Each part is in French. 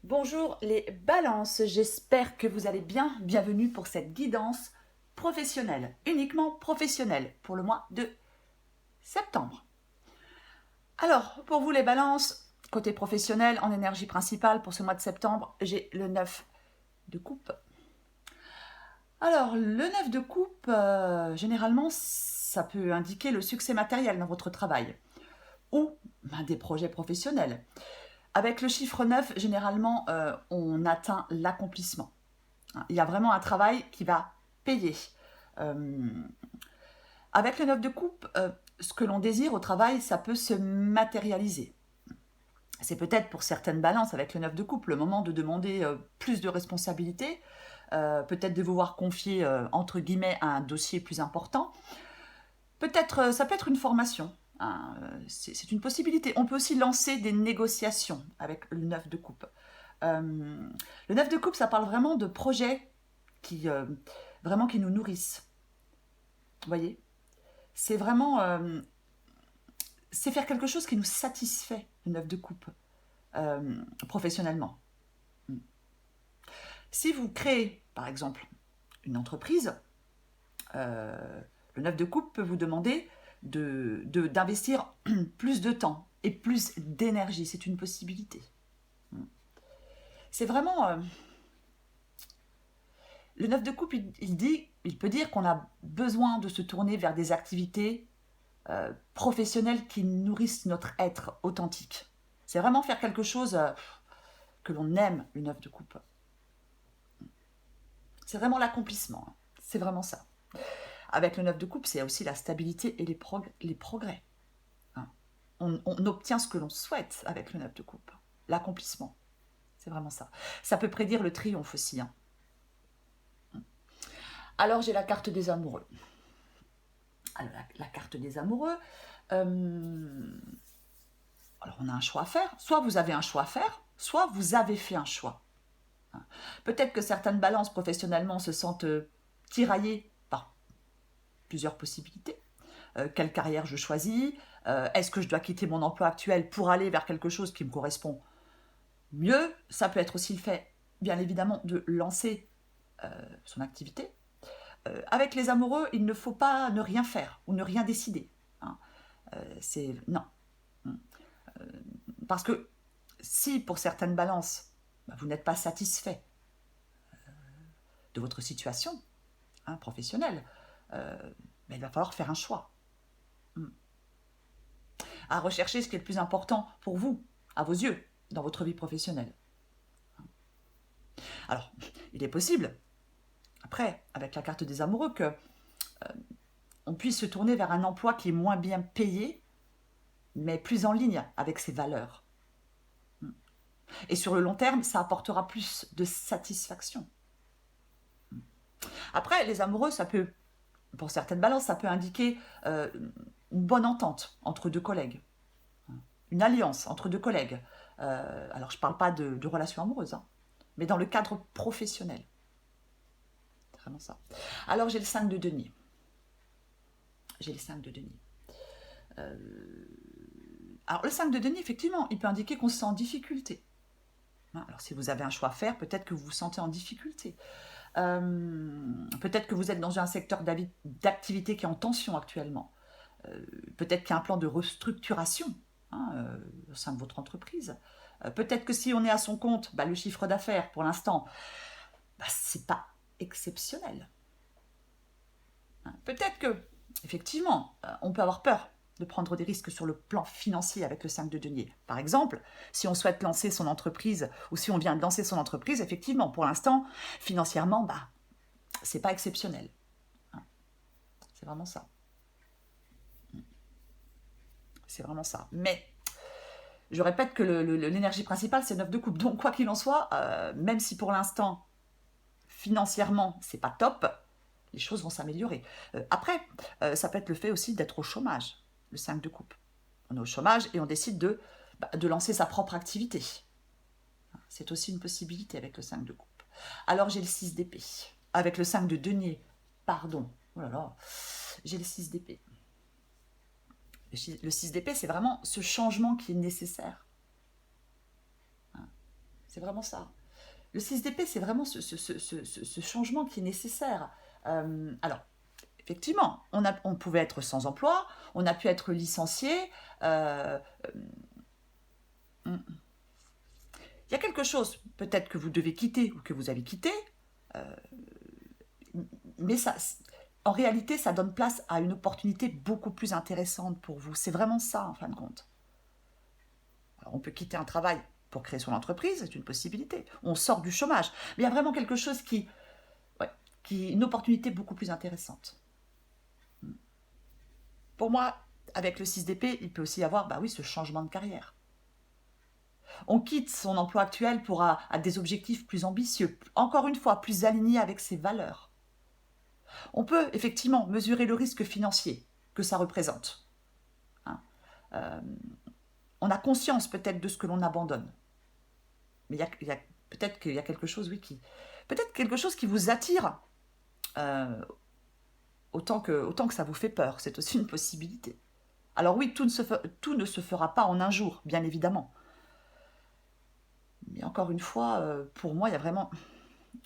Bonjour les balances, j'espère que vous allez bien. Bienvenue pour cette guidance professionnelle, uniquement professionnelle, pour le mois de septembre. Alors, pour vous les balances, côté professionnel, en énergie principale, pour ce mois de septembre, j'ai le 9 de coupe. Alors, le 9 de coupe, généralement, ça peut indiquer le succès matériel dans votre travail ou des projets professionnels. Avec le chiffre 9, généralement, on atteint l'accomplissement. Il y a vraiment un travail qui va payer. Euh, Avec le 9 de coupe, ce que l'on désire au travail, ça peut se matérialiser. C'est peut-être pour certaines balances avec le 9 de coupe le moment de demander plus de responsabilités, peut-être de vous voir confier entre guillemets un dossier plus important. Peut-être, ça peut être une formation, hein, c'est une possibilité. On peut aussi lancer des négociations avec le 9 de coupe. Le 9 de coupe, ça parle vraiment de projets vraiment qui nous nourrissent. Vous voyez, c'est vraiment c'est faire quelque chose qui nous satisfait, le 9 de coupe, professionnellement. Si vous créez, par exemple, une entreprise, le 9 de coupe peut vous demander d'investir plus de temps et plus d'énergie. C'est une possibilité. C'est vraiment... le 9 de coupe, il peut dire qu'on a besoin de se tourner vers des activités professionnelles qui nourrissent notre être authentique. C'est vraiment faire quelque chose que l'on aime, le 9 de coupe. C'est vraiment l'accomplissement. Hein. C'est vraiment ça. Avec le 9 de coupe, c'est aussi la stabilité et les progrès. Hein. On obtient ce que l'on souhaite avec le 9 de coupe. L'accomplissement. C'est vraiment ça. Ça peut prédire le triomphe aussi. Hein. Alors j'ai la carte des amoureux. Alors la carte des amoureux, alors on a un choix à faire. Soit vous avez un choix à faire, soit vous avez fait un choix. Peut-être que certaines balances professionnellement se sentent tiraillées par plusieurs possibilités. Quelle carrière je choisis? Est-ce que je dois quitter mon emploi actuel pour aller vers quelque chose qui me correspond mieux? Ça peut être aussi le fait, bien évidemment, de lancer son activité. Avec les amoureux, il ne faut pas ne rien faire ou ne rien décider. Hein. C'est non. Parce que si pour certaines balances, vous n'êtes pas satisfait de votre situation professionnelle, il va falloir faire un choix. À rechercher ce qui est le plus important pour vous, à vos yeux, dans votre vie professionnelle. Alors, il est possible, après, avec la carte des amoureux, que on puisse se tourner vers un emploi qui est moins bien payé, mais plus en ligne avec ses valeurs. Et sur le long terme, ça apportera plus de satisfaction. Après, les amoureux, ça peut, pour certaines balances, ça peut indiquer une bonne entente entre deux collègues, une alliance entre deux collègues. Alors, je ne parle pas de relations amoureuses, hein, mais dans le cadre professionnel. C'est vraiment ça. Alors, j'ai le 5 de denier. J'ai le 5 de denier. Alors, le 5 de denier, effectivement, il peut indiquer qu'on se sent en difficulté. Alors, si vous avez un choix à faire, peut-être que vous vous sentez en difficulté. Peut-être que vous êtes dans un secteur d'activité qui est en tension actuellement. Peut-être qu'il y a un plan de restructuration au sein de votre entreprise. Peut-être que si on est à son compte, le chiffre d'affaires, pour l'instant, c'est pas exceptionnel. Peut-être que, effectivement, on peut avoir peur de prendre des risques sur le plan financier avec le 5 de denier. Par exemple, si on souhaite lancer son entreprise ou si on vient de lancer son entreprise, effectivement, pour l'instant, financièrement, c'est pas exceptionnel. C'est vraiment ça. C'est vraiment ça. Mais je répète que l'énergie principale, c'est 9 de coupe. Donc, quoi qu'il en soit, même si pour l'instant, financièrement, c'est pas top, les choses vont s'améliorer. Après, ça peut être le fait aussi d'être au chômage, le 5 de coupe. On est au chômage et on décide de lancer sa propre activité. C'est aussi une possibilité avec le 5 de coupe. Alors j'ai le 6 d'épée. Avec le 5 de denier, pardon. Oh là là, j'ai le 6 d'épée. Le 6 d'épée, c'est vraiment ce changement qui est nécessaire. C'est vraiment ça. Le 6 d'épée, c'est vraiment ce changement qui est nécessaire. Alors, effectivement, on pouvait être sans emploi, on a pu être licencié. euh, Il y a quelque chose, peut-être que vous devez quitter ou que vous avez quitté, mais ça, en réalité, ça donne place à une opportunité beaucoup plus intéressante pour vous. C'est vraiment ça, en fin de compte. Alors, on peut quitter un travail pour créer son entreprise, c'est une possibilité. On sort du chômage. Mais il y a vraiment quelque chose ouais, une opportunité beaucoup plus intéressante. Pour moi, avec le 6 d'épée, il peut aussi y avoir, bah oui, ce changement de carrière. On quitte son emploi actuel pour à des objectifs plus ambitieux, encore une fois, plus alignés avec ses valeurs. On peut effectivement mesurer le risque financier que ça représente. Hein. Euh, on a conscience peut-être de ce que l'on abandonne. Mais peut-être qu'il y a quelque chose, oui, peut-être quelque chose qui vous attire euh, autant que ça vous fait peur. C'est aussi une possibilité. Alors oui, tout ne se fera pas en un jour, bien évidemment. Mais encore une fois, pour moi, il y a vraiment...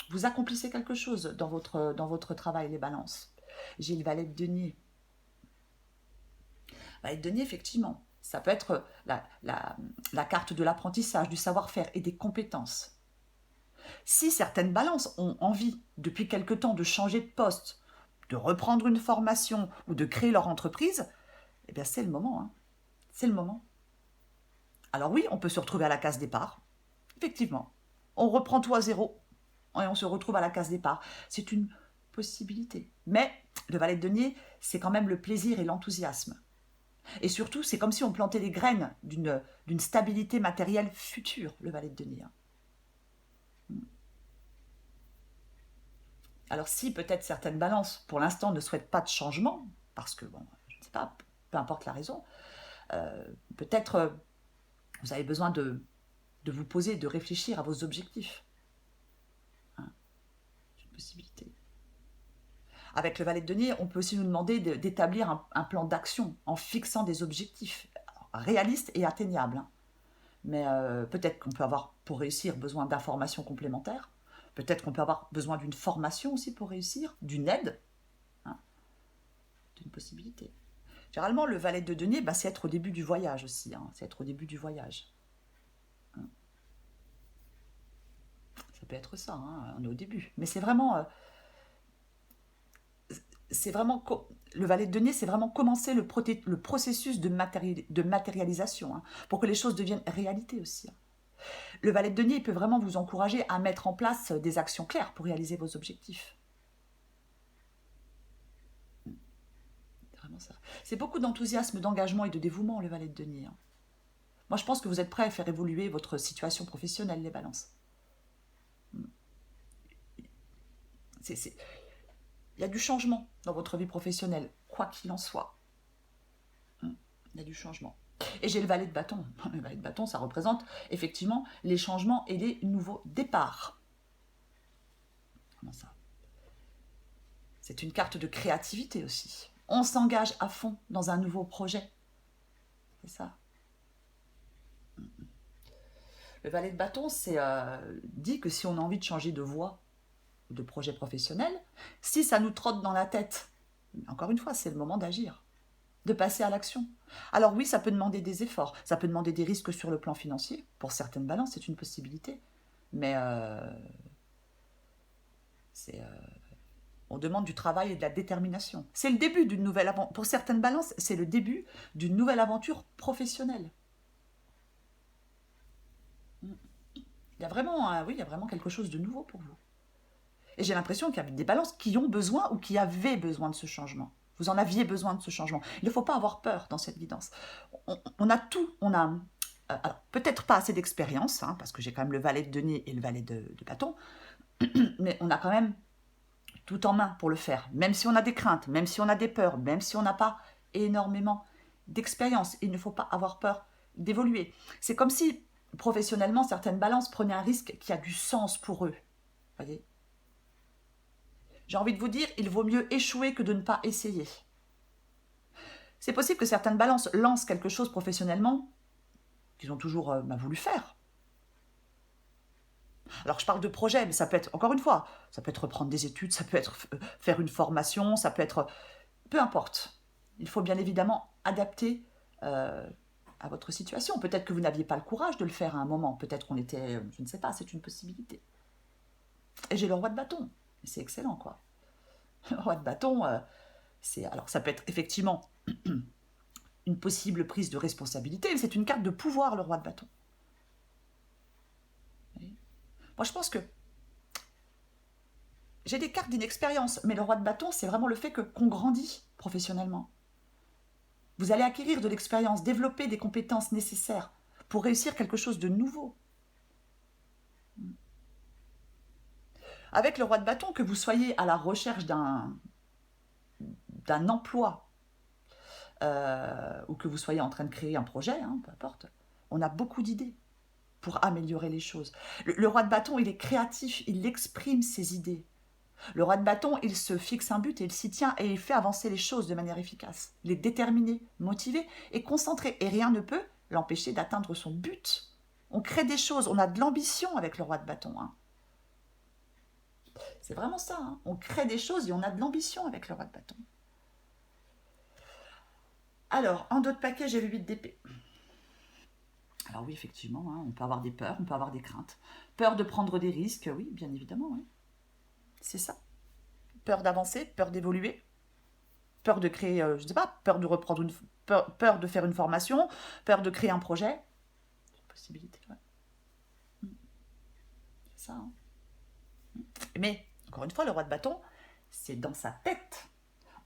Vous accomplissez quelque chose dans votre travail, les balances. J'ai le valet de denier. Valet de denier, effectivement, ça peut être la carte de l'apprentissage, du savoir-faire et des compétences. Si certaines balances ont envie, depuis quelque temps, de changer de poste, de reprendre une formation ou de créer leur entreprise, eh bien c'est le moment. Hein. C'est le moment. Alors oui, on peut se retrouver à la case départ. Effectivement. On reprend tout à zéro et on se retrouve à la case départ. C'est une possibilité. Mais le valet de denier, c'est quand même le plaisir et l'enthousiasme. Et surtout, c'est comme si on plantait les graines d'une stabilité matérielle future, le valet de denier. Alors si peut-être certaines balances, pour l'instant, ne souhaitent pas de changement, parce que, bon, je ne sais pas, peu importe la raison, peut-être vous avez besoin de vous poser, de réfléchir à vos objectifs. Hein, c'est une possibilité. Avec le valet de denier, on peut aussi nous demander d'établir un plan d'action en fixant des objectifs réalistes et atteignables. Hein. Mais peut-être qu'on peut avoir, pour réussir, besoin d'informations complémentaires. Peut-être qu'on peut avoir besoin d'une formation aussi pour réussir, d'une aide. Hein. C'est une possibilité. Généralement, le valet de denier, bah, c'est être au début du voyage aussi. Hein. C'est être au début du voyage. Hein. Ça peut être ça, hein. On est au début. Mais c'est vraiment le valet de denier, c'est vraiment commencer le processus de matérialisation, hein, pour que les choses deviennent réalité aussi. Hein. Le valet de denier il peut vraiment vous encourager à mettre en place des actions claires pour réaliser vos objectifs. C'est vraiment ça. C'est beaucoup d'enthousiasme, d'engagement et de dévouement, le valet de denier. Hein. Moi, je pense que vous êtes prêts à faire évoluer votre situation professionnelle, les balances. Il y a du changement dans votre vie professionnelle, quoi qu'il en soit. Il y a du changement. Et j'ai le valet de bâton. Le valet de bâton, ça représente effectivement les changements et les nouveaux départs. Comment ça? C'est une carte de créativité aussi. On s'engage à fond dans un nouveau projet. C'est ça. Le valet de bâton, dit que si on a envie de changer de voie ou de projet professionnel, si ça nous trotte dans la tête, encore une fois, c'est le moment d'agir, de passer à l'action. Alors oui, ça peut demander des efforts, ça peut demander des risques sur le plan financier. Pour certaines balances, c'est une possibilité. Mais on demande du travail et de la détermination. C'est le début d'une nouvelle aventure. Pour certaines balances, c'est le début d'une nouvelle aventure professionnelle. Il y a vraiment, oui, il y a vraiment quelque chose de nouveau pour vous. Et j'ai l'impression qu'il y a des balances qui ont besoin ou qui avaient besoin de ce changement. Vous en aviez besoin de ce changement. Il ne faut pas avoir peur dans cette guidance. On a tout. On a alors, peut-être pas assez d'expérience, hein, parce que j'ai quand même le valet de denier et le valet de bâton, mais on a quand même tout en main pour le faire. Même si on a des craintes, même si on a des peurs, même si on n'a pas énormément d'expérience, il ne faut pas avoir peur d'évoluer. C'est comme si, professionnellement, certaines balances prenaient un risque qui a du sens pour eux. Voyez ? J'ai envie de vous dire, il vaut mieux échouer que de ne pas essayer. C'est possible que certaines balances lancent quelque chose professionnellement qu'ils ont toujours voulu faire. Alors, je parle de projet, mais ça peut être, encore une fois, ça peut être reprendre des études, ça peut être faire une formation, ça peut être... Peu importe. Il faut bien évidemment adapter euh, à votre situation. Peut-être que vous n'aviez pas le courage de le faire à un moment. Peut-être qu'on était... Je ne sais pas, c'est une possibilité. Et j'ai le roi de bâton. Et c'est excellent, quoi. Le roi de bâton, c'est... Alors, ça peut être effectivement une possible prise de responsabilité, mais c'est une carte de pouvoir, le roi de bâton. Moi, je pense que j'ai des cartes d'inexpérience, mais le roi de bâton, c'est vraiment le fait qu'on grandit professionnellement. Vous allez acquérir de l'expérience, développer des compétences nécessaires pour réussir quelque chose de nouveau. Avec le roi de bâton, que vous soyez à la recherche d'un emploi ou que vous soyez en train de créer un projet, hein, peu importe, on a beaucoup d'idées pour améliorer les choses. Le roi de bâton, il est créatif, il exprime ses idées. Le roi de bâton, il se fixe un but et il s'y tient et il fait avancer les choses de manière efficace. Il est déterminé, motivé et concentré et rien ne peut l'empêcher d'atteindre son but. On crée des choses, on a de l'ambition avec le roi de bâton. Hein. C'est vraiment ça. Hein. On crée des choses et on a de l'ambition avec le roi de bâton. Alors, en dos de paquet, j'ai le 8 d'épée. Alors oui, effectivement, hein, on peut avoir des peurs, on peut avoir des craintes. Peur de prendre des risques, oui, bien évidemment, oui. C'est ça. Peur d'avancer, peur d'évoluer, peur de créer, je ne sais pas, peur de reprendre peur de faire une formation, peur de créer un projet. C'est une possibilité, ouais. C'est ça. Hein. Mais, encore une fois, le roi de bâton, c'est dans sa tête.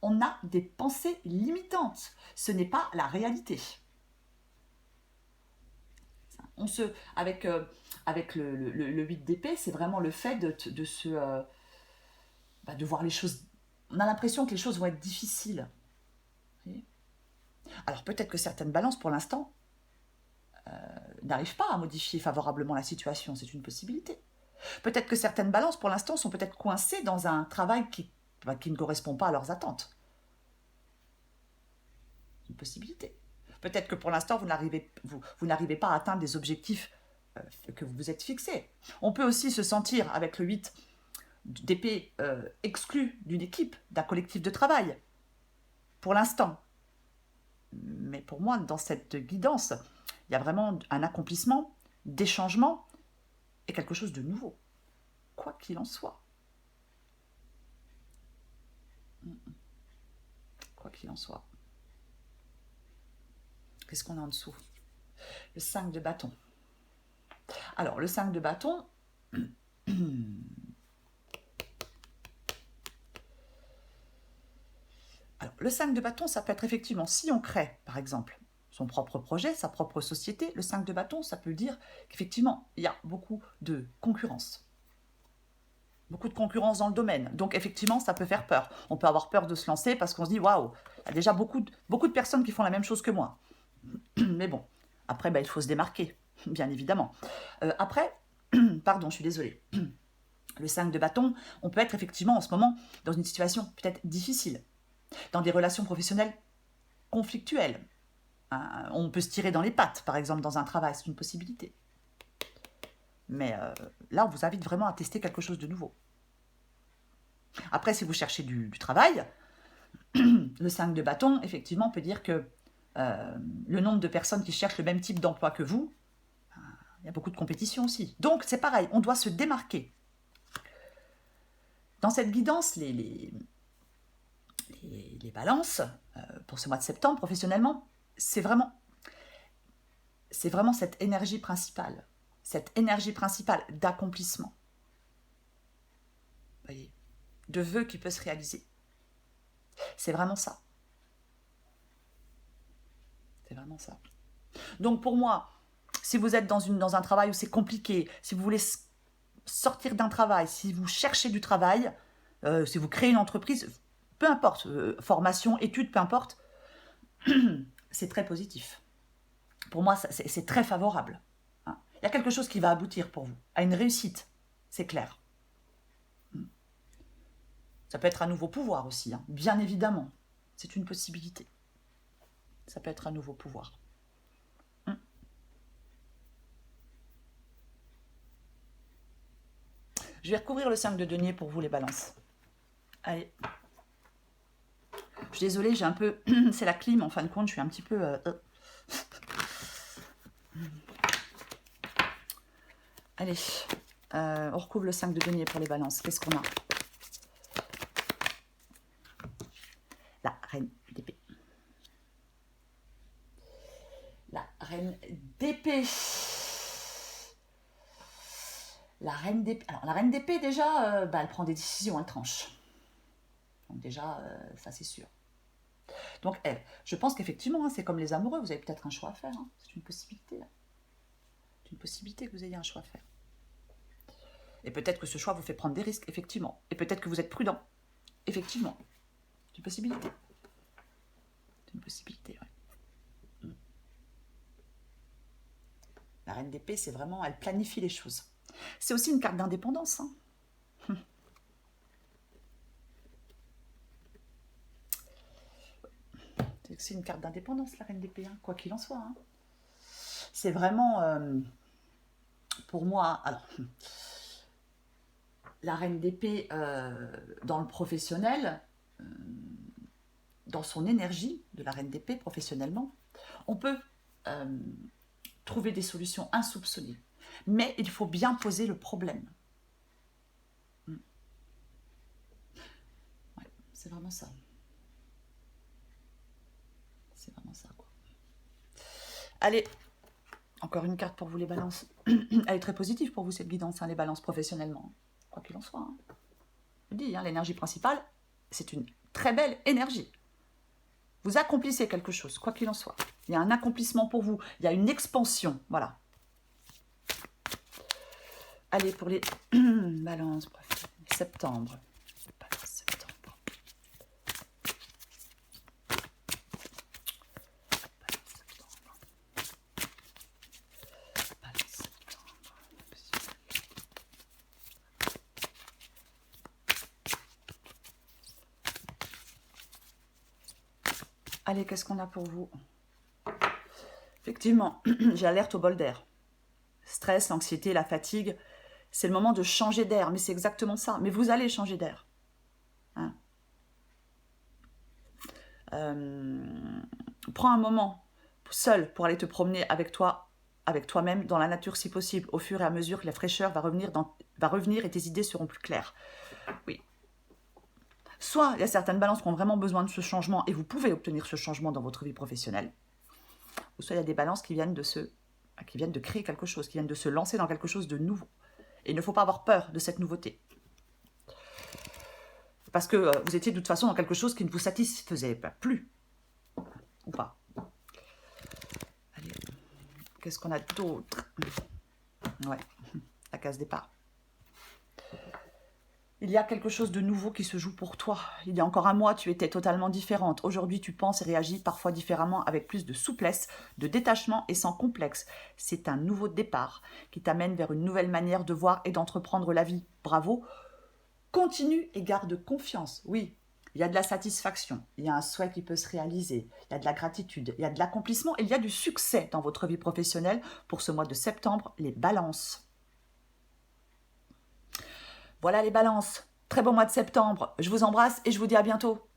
On a des pensées limitantes. Ce n'est pas la réalité. On se, avec le 8 d'épée, c'est vraiment le fait de voir les choses. On a l'impression que les choses vont être difficiles. Alors peut-être que certaines balances, pour l'instant, n'arrivent pas à modifier favorablement la situation. C'est une possibilité. Peut-être que certaines balances, pour l'instant, sont peut-être coincées dans un travail qui ne correspond pas à leurs attentes. C'est une possibilité. Peut-être que pour l'instant, vous n'arrivez pas à atteindre des objectifs que vous vous êtes fixés. On peut aussi se sentir, avec le 8 d'épée, exclu d'une équipe, d'un collectif de travail, pour l'instant. Mais pour moi, dans cette guidance, il y a vraiment un accomplissement, des changements et quelque chose de nouveau, quoi qu'il en soit. Quoi qu'il en soit. Qu'est-ce qu'on a en dessous? Le 5 de bâton. Alors, le 5 de bâton, alors, le 5 de bâton, ça peut être effectivement, si on crée, par exemple, son propre projet, sa propre société, le 5 de bâton, ça peut dire qu'effectivement, il y a beaucoup de concurrence. Beaucoup de concurrence dans le domaine. Donc, effectivement, ça peut faire peur. On peut avoir peur de se lancer parce qu'on se dit, waouh, il y a déjà beaucoup de personnes qui font la même chose que moi. Mais bon, après, il faut se démarquer, bien évidemment. Après, pardon, je suis désolée. Le 5 de bâton, on peut être effectivement en ce moment dans une situation peut-être difficile, dans des relations professionnelles conflictuelles. On peut se tirer dans les pattes, par exemple, dans un travail, c'est une possibilité. Mais là, on vous invite vraiment à tester quelque chose de nouveau. Après, si vous cherchez du travail, le 5 de bâton, effectivement, peut dire que le nombre de personnes qui cherchent le même type d'emploi que vous, il y a beaucoup de compétition aussi. Donc, c'est pareil, on doit se démarquer. Dans cette guidance, les balances, pour ce mois de septembre, professionnellement, c'est vraiment cette énergie principale d'accomplissement. Vous voyez, de vœux qui peut se réaliser. C'est vraiment ça. C'est vraiment ça. Donc pour moi, si vous êtes dans un travail où c'est compliqué, si vous voulez sortir d'un travail, si vous cherchez du travail, si vous créez une entreprise, peu importe, formation, études, peu importe, c'est très positif. Pour moi, c'est très favorable. Hein. Il y a quelque chose qui va aboutir pour vous, à une réussite, c'est clair. Ça peut être un nouveau pouvoir aussi, hein, bien évidemment. C'est une possibilité. Ça peut être un nouveau pouvoir. Je vais recouvrir le 5 de denier pour vous les balances. Allez. Je suis désolée, j'ai un peu... C'est la clim, en fin de compte, je suis un petit peu... Allez, on recouvre le 5 de denier pour les balances. Qu'est-ce qu'on a? La reine d'épée. La reine d'épée. La reine d'épée. Alors, la reine d'épée, déjà, elle prend des décisions, elle tranche. Donc déjà, ça c'est sûr. Donc, je pense qu'effectivement, c'est comme les amoureux, vous avez peut-être un choix à faire. Hein. C'est une possibilité. C'est une possibilité que vous ayez un choix à faire. Et peut-être que ce choix vous fait prendre des risques, effectivement. Et peut-être que vous êtes prudent, effectivement. C'est une possibilité. C'est une possibilité, oui. La reine d'épée, c'est vraiment, elle planifie les choses. C'est aussi une carte d'indépendance. Hein. C'est une carte d'indépendance, la reine d'épée, hein, quoi qu'il en soit. Hein. C'est vraiment, pour moi, alors, la reine d'épée dans le professionnel, dans son énergie de la reine d'épée professionnellement, on peut trouver des solutions insoupçonnées. Mais il faut bien poser le problème. Ouais, c'est vraiment ça. C'est vraiment ça, quoi. Allez, encore une carte pour vous les balances. Elle est très positive pour vous cette guidance, hein, les balances professionnellement. Quoi qu'il en soit. Hein. Je dis, hein, l'énergie principale, c'est une très belle énergie. Vous accomplissez quelque chose, quoi qu'il en soit. Il y a un accomplissement pour vous. Il y a une expansion. Voilà. Allez, pour les balances, bref, septembre. Balance septembre. Balance septembre. Allez, qu'est-ce qu'on a pour vous? Effectivement, j'ai alerte au bol d'air. Stress, l'anxiété, la fatigue, c'est le moment de changer d'air. Mais c'est exactement ça. Mais vous allez changer d'air. Hein. Prends un moment seul pour aller te promener avec toi, avec toi-même, dans la nature si possible. Au fur et à mesure que la fraîcheur va revenir et tes idées seront plus claires. Oui. Soit il y a certaines balances qui ont vraiment besoin de ce changement et vous pouvez obtenir ce changement dans votre vie professionnelle. Ou soit il y a des balances qui viennent de créer quelque chose, qui viennent de se lancer dans quelque chose de nouveau. Et il ne faut pas avoir peur de cette nouveauté. Parce que vous étiez de toute façon dans quelque chose qui ne vous satisfaisait plus. Ou pas. Allez, qu'est-ce qu'on a d'autre? Ouais, la case départ. Il y a quelque chose de nouveau qui se joue pour toi. Il y a encore un mois, tu étais totalement différente. Aujourd'hui, tu penses et réagis parfois différemment, avec plus de souplesse, de détachement et sans complexe. C'est un nouveau départ qui t'amène vers une nouvelle manière de voir et d'entreprendre la vie. Bravo. Continue et garde confiance. Oui, il y a de la satisfaction, il y a un souhait qui peut se réaliser, il y a de la gratitude, il y a de l'accomplissement et il y a du succès dans votre vie professionnelle pour ce mois de septembre, les balances. Voilà les balances. Très bon mois de septembre. Je vous embrasse et je vous dis à bientôt.